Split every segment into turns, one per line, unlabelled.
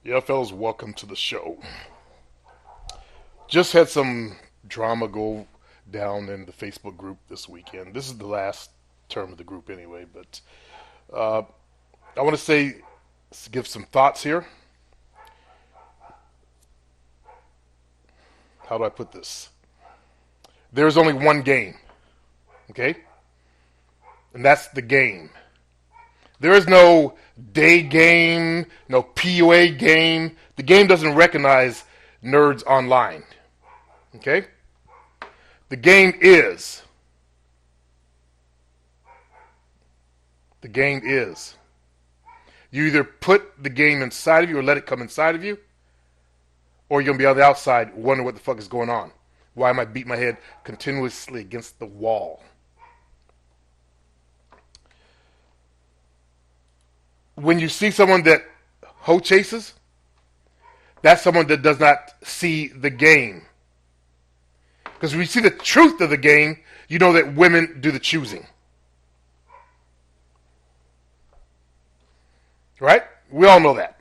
Yeah, fellas, welcome to the show. Just had some drama go down in the Facebook group this weekend. This is the last term of the group anyway, but uh, I want to give some thoughts here. How do I put this? There's only one game, okay? And that's the game. There is no day game, no PUA game. The game doesn't recognize nerds online, okay? The game is. The game is. You either put the game inside of you or let it come inside of you, or you're going to be on the outside wondering what the fuck is going on. Why am I beating my head continuously against the wall? When you see someone that hoe chases, that's someone that does not see the game. Because when you see the truth of the game, you know that women do the choosing. Right? We all know that.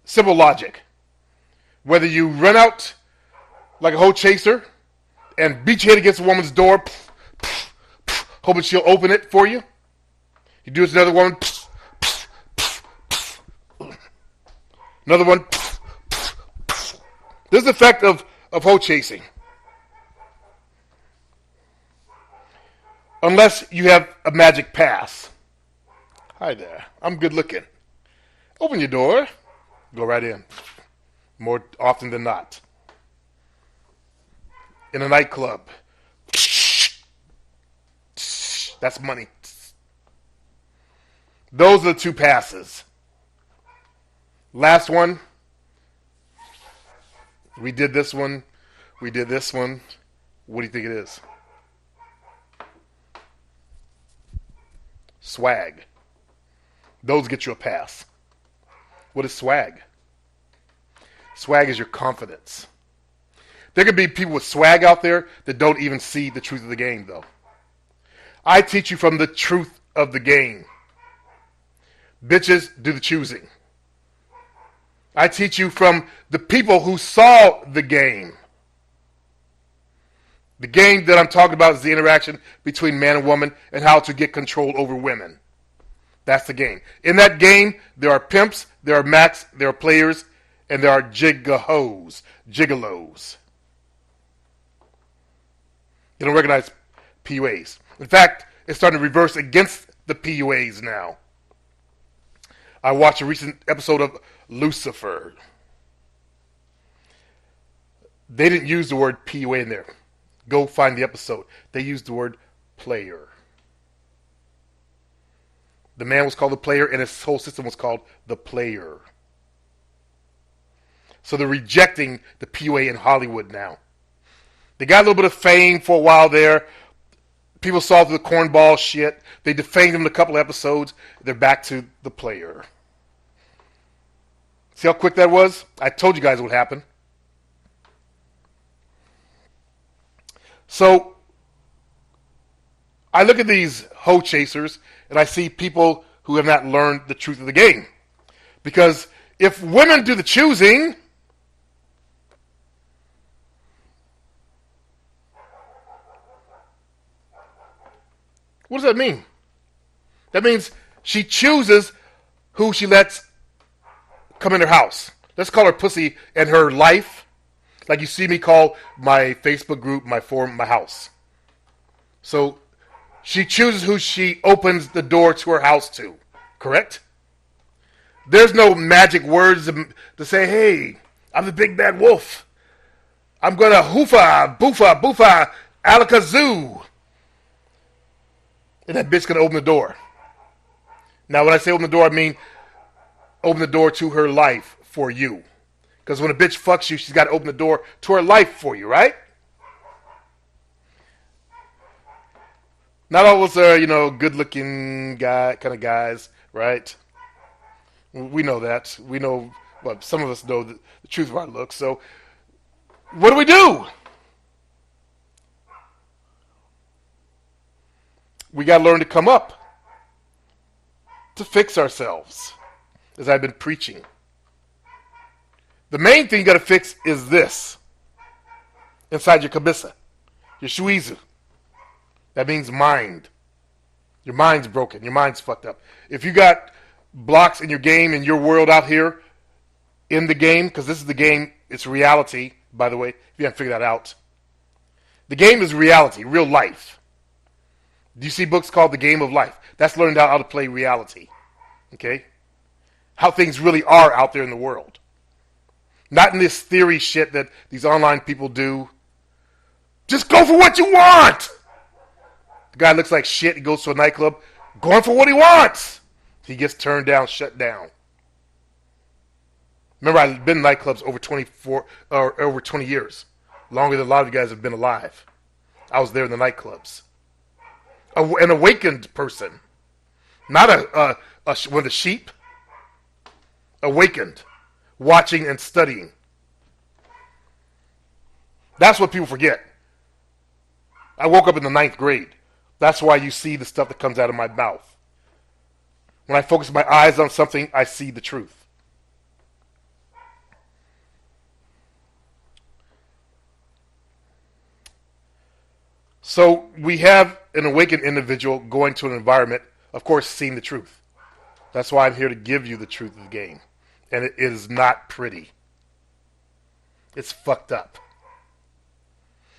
Simple logic. Whether you run out like a hoe chaser and beat your head against a woman's door, hoping she'll open it for you. You do it to another woman, another one. This is the effect of hoe chasing. Unless you have a magic pass. Hi there, I'm good looking. Open your door, go right in. More often than not. In a nightclub, that's money. Those are the two passes. Last one, we did this one, we did this one. What do you think it is? Swag. Those get you a pass. What is swag? Swag is your confidence. There could be people with swag out there that don't even see the truth of the game, though. I teach you from the truth of the game. Bitches do the choosing. I teach you from the people who saw the game. The game that I'm talking about is the interaction between man and woman and how to get control over women. That's the game. In that game, there are pimps, there are macs, there are players, and there are gigalos. They don't recognize PUAs. In fact, it's starting to reverse against the PUAs now. I watched a recent episode of Lucifer. They didn't use the word PUA in there. Go find the episode. They used the word player. The man was called the player, and his whole system was called the player. So they're rejecting the PUA in Hollywood now. They got a little bit of fame for a while there. People saw through the cornball shit. They defamed him in a couple episodes. They're back to the player. See how quick that was? I told you guys what happened. So I look at these hoe chasers and I see people who have not learned the truth of the game. Because if women do the choosing, what does that mean? That means she chooses who she lets come in her house. Let's call her pussy and her life. Like you see me call my Facebook group, my forum, my house. So she chooses who she opens the door to her house to. Correct? There's no magic words to say, hey, I'm the big bad wolf. I'm going to hoofa, boofa, boofa, alakazoo. And that bitch going to open the door. Now, when I say open the door, I mean open the door to her life for you. Because when a bitch fucks you, she's got to open the door to her life for you, right? Not all of us are, good-looking guy kind of guys, right? We know that. We know, well, some of us know the truth of our looks. So, what do? We got to learn to come up to fix ourselves, as I've been preaching. The main thing you got to fix is this inside your kabisa, your shuizu. That means mind. Your mind's broken. Your mind's fucked up. If you got blocks in your game, in your world out here, in the game, because this is the game, it's reality, by the way, if you haven't figured that out. The game is reality, real life. Do you see books called The Game of Life? That's learning how to play reality. Okay? How things really are out there in the world. Not in this theory shit that these online people do. Just go for what you want! The guy looks like shit, he goes to a nightclub, going for what he wants! He gets turned down, shut down. Remember, I've been in nightclubs over 20 years. Longer than a lot of you guys have been alive. I was there in the nightclubs. An awakened person. Not one of the sheep. Awakened. Watching and studying. That's what people forget. I woke up in the 9th grade. That's why you see the stuff that comes out of my mouth. When I focus my eyes on something, I see the truth. So we have an awakened individual going to an environment, of course, seeing the truth. That's why I'm here to give you the truth of the game. And it is not pretty. It's fucked up.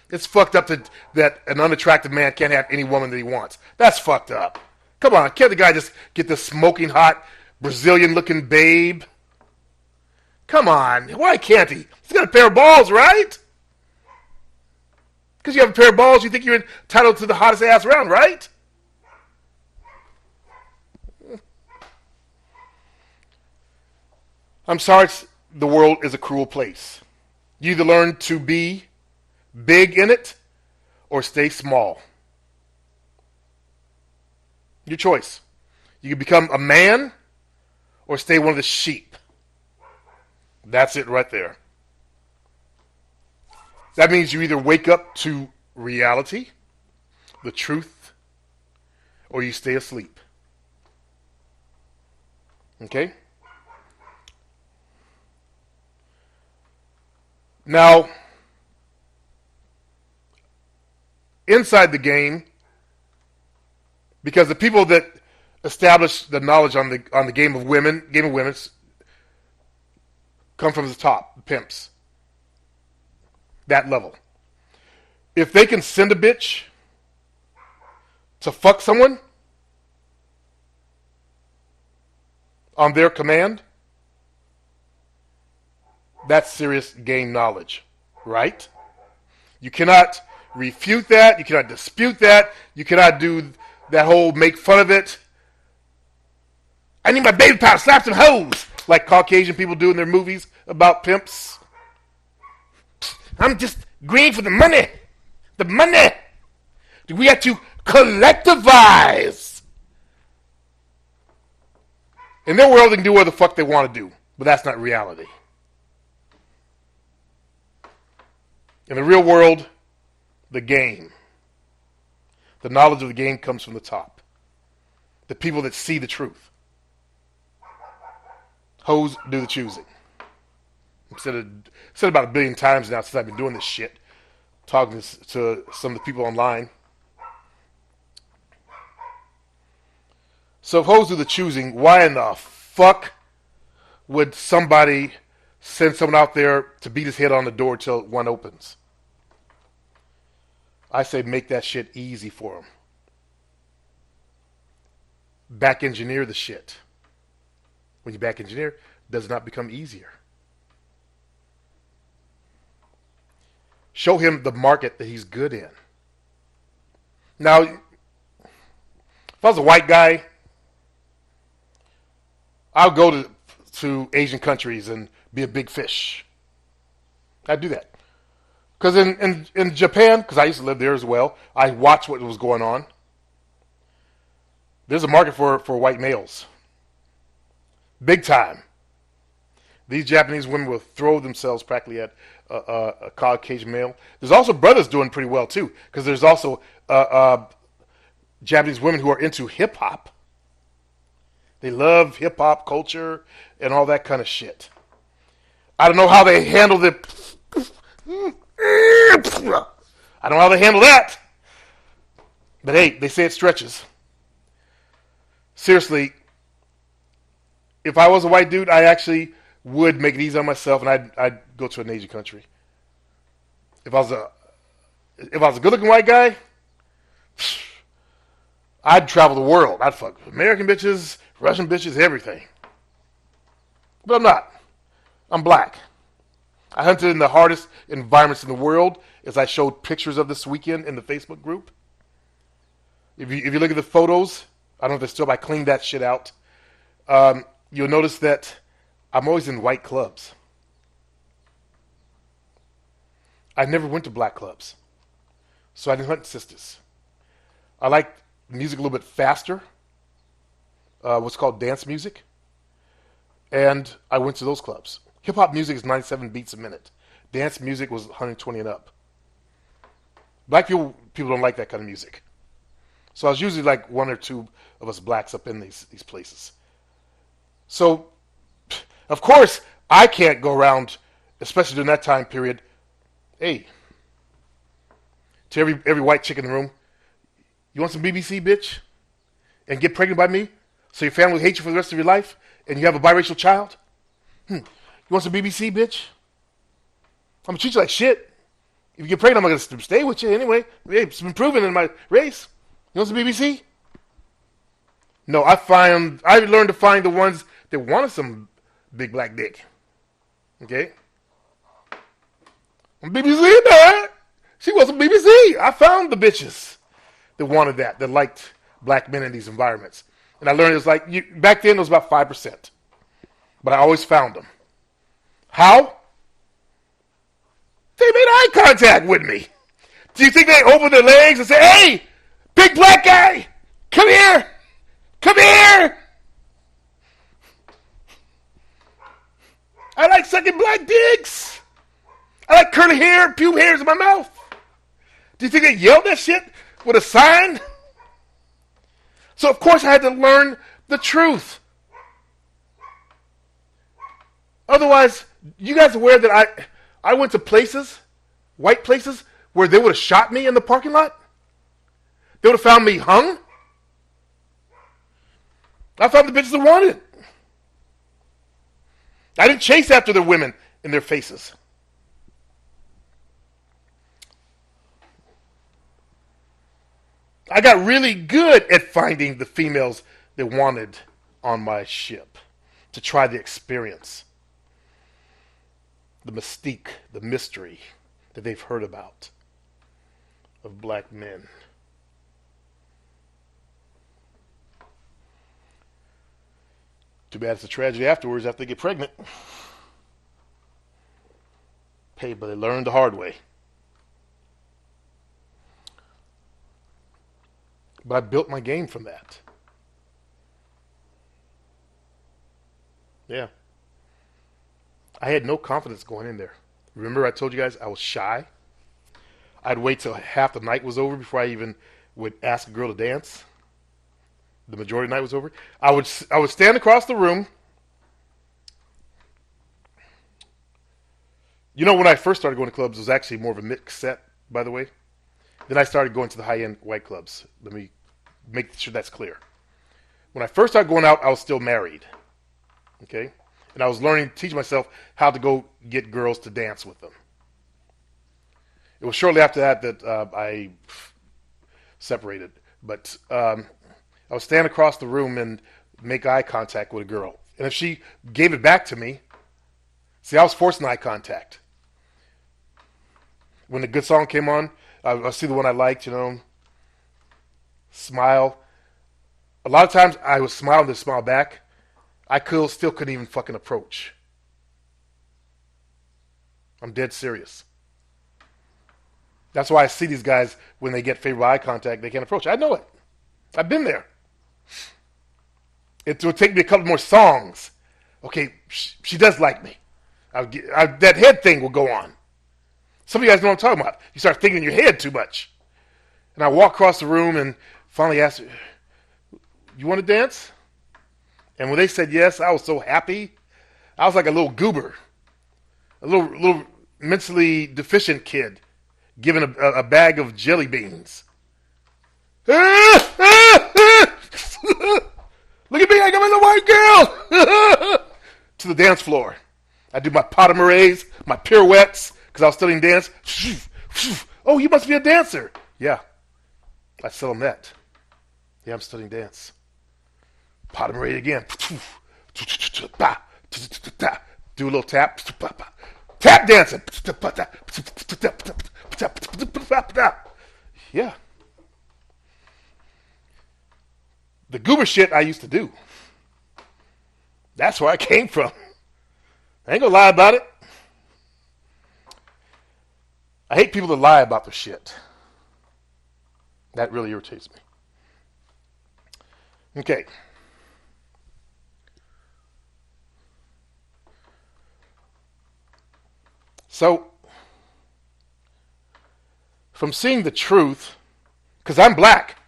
It's fucked up that an unattractive man can't have any woman that he wants. That's fucked up. Come on, can't the guy just get this smoking hot, Brazilian-looking babe? Come on, why can't he? He's got a pair of balls, right? Because you have a pair of balls, you think you're entitled to the hottest ass around, right? I'm sorry, the world is a cruel place. You either learn to be big in it or stay small. Your choice. You can become a man or stay one of the sheep. That's it right there. That means you either wake up to reality, the truth, or you stay asleep. Okay? Now, inside the game, because the people that establish the knowledge on the game of women's come from the top, the pimps. That level. If they can send a bitch to fuck someone on their command, that's serious game knowledge, right? You cannot refute that. You cannot dispute that. You cannot do that whole make fun of it. I need my baby powder, slap some hoes, like Caucasian people do in their movies about pimps. I'm just green for the money. The money. We have to collectivize. In their world, they can do whatever the fuck they want to do, but that's not reality. In the real world, the game. The knowledge of the game comes from the top. The people that see the truth. Hoes do the choosing. I've said it about 1 billion times now since I've been doing this shit. Talking to some of the people online. So if hoes do the choosing, why in the fuck would somebody send someone out there to beat his head on the door till one opens? I say make that shit easy for them. Back engineer the shit. When you back engineer, it does not become easier. Show him the market that he's good in. Now, if I was a white guy, I'll go to Asian countries and be a big fish. I'd do that. Because in Japan, because I used to live there as well, I watched what was going on. There's a market for white males. Big time. These Japanese women will throw themselves practically at a Caucasian male. There's also brothers doing pretty well too, because there's also Japanese women who are into hip hop. They love hip hop culture and all that kind of shit. I don't know how they handle the. I don't know how they handle that. But hey, they say it stretches. Seriously, if I was a white dude, I actually would make it easy on myself, and I'd go to an Asian country. If I was a good-looking white guy, I'd travel the world. I'd fuck American bitches, Russian bitches, everything. But I'm not. I'm black. I hunted in the hardest environments in the world, as I showed pictures of this weekend in the Facebook group. If you look at the photos, I don't know if they're still, but I cleaned that shit out. You'll notice that I'm always in white clubs. I never went to black clubs, so I didn't hunt sisters. I liked music a little bit faster, what's called dance music, and I went to those clubs. Hip-hop music is 97 beats a minute. Dance music was 120 and up. Black people don't like that kind of music. So I was usually like one or two of us blacks up in these places. So, of course, I can't go around, especially during that time period, hey, to every white chick in the room, you want some BBC, bitch? And get pregnant by me? So your family will hate you for the rest of your life? And you have a biracial child? You want some BBC, bitch? I'm going to treat you like shit. If you get pregnant, I'm going to stay with you anyway. Hey, it's been proven in my race. You want some BBC? No, I learned to find the ones that wanted some big black dick. Okay? BBC, man. She wants some BBC. I found the bitches that wanted that liked black men in these environments. And I learned it was like, back then it was about 5%. But I always found them. How? They made eye contact with me. Do you think they opened their legs and say, hey, big black guy, come here. Come here. I like sucking black dicks. I like curly hair, pube hairs in my mouth. Do you think they yelled that shit with a sign? So, of course, I had to learn the truth. Otherwise, you guys aware that I went to places, white places, where they would have shot me in the parking lot? They would have found me hung? I found the bitches that wanted it. I didn't chase after the women in their faces. I got really good at finding the females that wanted on my ship to try the experience, the mystique, the mystery that they've heard about of black men. Too bad it's a tragedy afterwards after they get pregnant. Hey, but they learned the hard way. But I built my game from that. Yeah. I had no confidence going in there. Remember I told you guys I was shy? I'd wait till half the night was over before I even would ask a girl to dance. The majority of the night was over. I would stand across the room. You know, when I first started going to clubs, it was actually more of a mixed set, by the way. Then I started going to the high-end white clubs. Let me make sure that's clear. When I first started going out, I was still married. Okay? And I was learning, teaching myself how to go get girls to dance with them. It was shortly after that I separated. But I would stand across the room and make eye contact with a girl. And if she gave it back to me, see, I was forcing eye contact. When the good song came on, I see the one I liked, smile. A lot of times I would smile and then smile back. I still couldn't even fucking approach. I'm dead serious. That's why I see these guys, when they get favorable eye contact, they can't approach. I know it. I've been there. It will take me a couple more songs. Okay, she does like me. That head thing will go on. Some of you guys know what I'm talking about. You start thinking in your head too much. And I walk across the room and finally ask her, you want to dance? And when they said yes, I was so happy. I was like a little goober. A little mentally deficient kid given a bag of jelly beans. Look at me, I got my little white girl to the dance floor. I do my pas de marais, my pirouettes, because I was studying dance. Oh, you must be a dancer. Yeah, I still am that. Yeah, I'm studying dance. Pas de marais again. Do a little tap. Tap dancing. Yeah. The goober shit I used to do. That's where I came from. I ain't gonna lie about it. I hate people that lie about their shit. That really irritates me. Okay. So, from seeing the truth, because I'm black,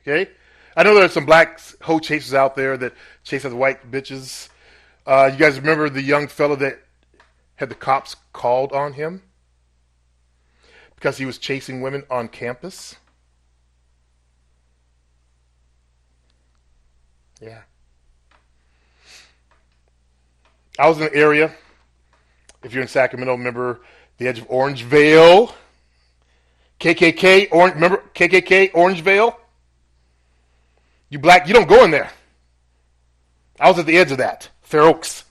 okay? I know there's some black hoe chasers out there that chase after white bitches. You guys remember the young fella that had the cops called on him because he was chasing women on campus? Yeah. I was in an area, if you're in Sacramento, remember the edge of Orangevale? KKK, remember KKK, Orangevale? You black, you don't go in there. I was at the edge of that. Fair Oaks.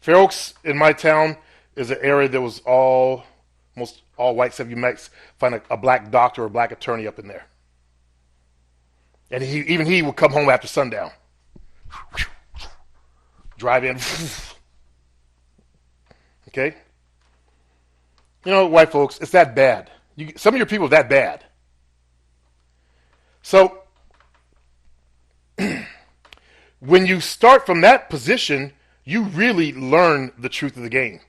Fair Oaks in my town is an area that was almost all white, except you might find a black doctor or a black attorney up in there. And even he would come home after sundown. Drive in. Okay? You know, white folks, it's that bad. Some of your people are that bad. So, when you start from that position, you really learn the truth of the game.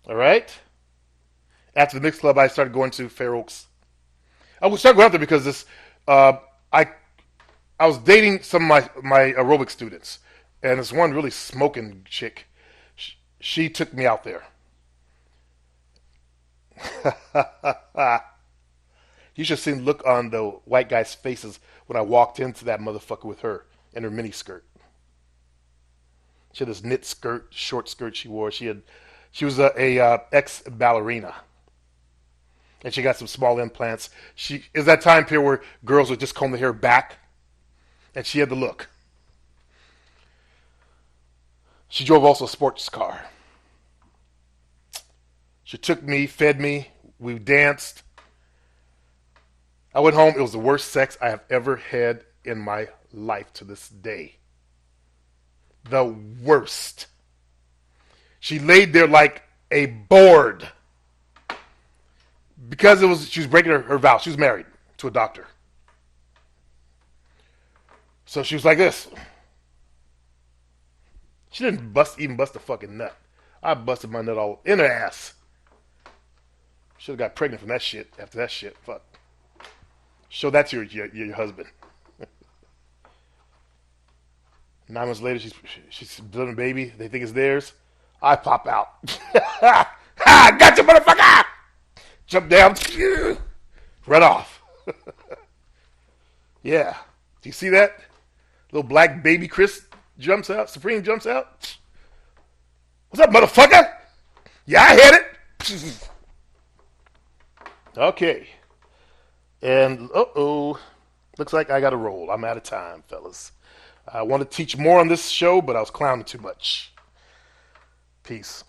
All right? After the mixed club, I started going to Fair Oaks. I would start going out there because I was dating some of my aerobic students, and this one really smoking chick, she took me out there. You should have seen the look on the white guys' faces when I walked into that motherfucker with her in her mini skirt. She had this knit skirt, short skirt she wore. She was a ex-ballerina. And she got some small implants. It was that time period where girls would just comb their hair back. And she had the look. She drove also a sports car. She took me, fed me, we danced. I went home. It was the worst sex I have ever had in my life to this day. The worst. She laid there like a board. Because she was breaking her vow. She was married to a doctor. So she was like this. She didn't even bust a fucking nut. I busted my nut all in her ass. Should have got pregnant from that shit after that shit. Fuck. Show that to your husband. 9 months later, she's delivering a baby. They think it's theirs. I pop out. Ha! Gotcha, motherfucker! Jump down. Run off. Yeah. Do you see that? Little black baby Chris jumps out. Supreme jumps out. What's up, motherfucker? Yeah, I had it. Okay. And, looks like I got to roll. I'm out of time, fellas. I want to teach more on this show, but I was clowning too much. Peace.